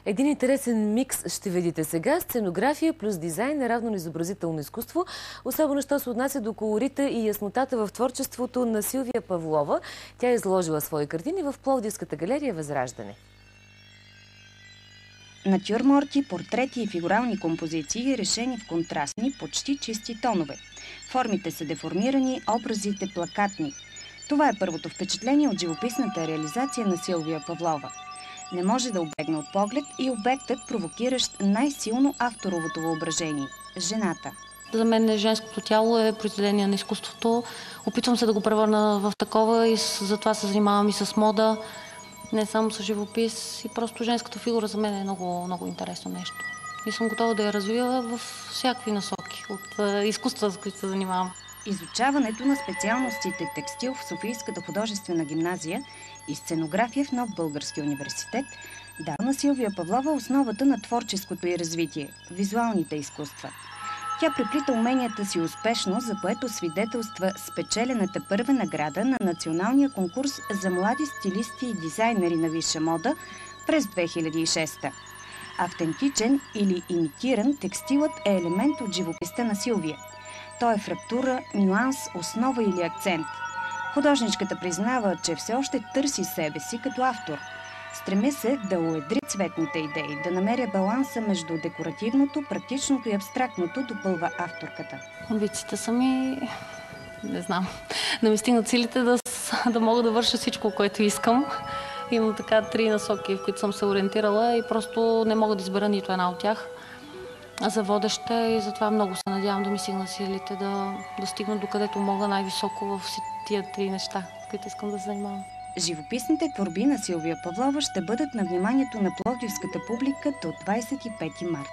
Един интересен микс ще видите сега. Сценография плюс дизайн е равно на изобразително изкуство. Особено, що се отнася до колорита и яснотата в творчеството на Силвия Павлова. Тя е изложила свои картини в Пловдивската галерия Възраждане. Натюрморти, портрети и фигурални композиции, решени в контрастни, почти чисти тонове. Формите са деформирани, образите плакатни. Това е първото впечатление от живописната реализация на Силвия Павлова. Не може да убегне от поглед и обектът, провокиращ най-силно авторовото въображение – жената. За мен женското тяло е произведение на изкуството. Опитвам се да го превърна в такова и затова се занимавам и с мода, не само с живопис. И просто женската фигура за мен е много, много интересно нещо. И съм готова да я развива в всякакви насоки от изкуства, с които се занимавам. Изучаването на специалностите текстил в Софийската художествена гимназия и сценография в Нов български университет дава на Силвия Павлова основата на творческото й развитие – визуалните изкуства. Тя преплита уменията си успешно, за което свидетелства спечелената първа награда на националния конкурс за млади стилисти и дизайнери на висша мода през 2006. Автентичен или имитиран, текстилът е елемент от живописта на Силвия. Той е фрактура, нюанс, основа или акцент. Художничката признава, че все още търси себе си като автор. Стреми се да уедри цветните идеи, да намеря баланса между декоративното, практичното и абстрактното, допълва авторката. Амбициите са ми, не знам, да ми стигнат силите да мога да върша всичко, което искам. Имам така 3 насоки, в които съм се ориентирала и просто не мога да избера нито една от тях за водеща и затова много се надявам да ми стигнат силите да стигна докъдето мога най-високо в тия 3 неща, които искам да се занимавам. Живописните творби на Силвия Павлова ще бъдат на вниманието на пловдивската публика до 25 март.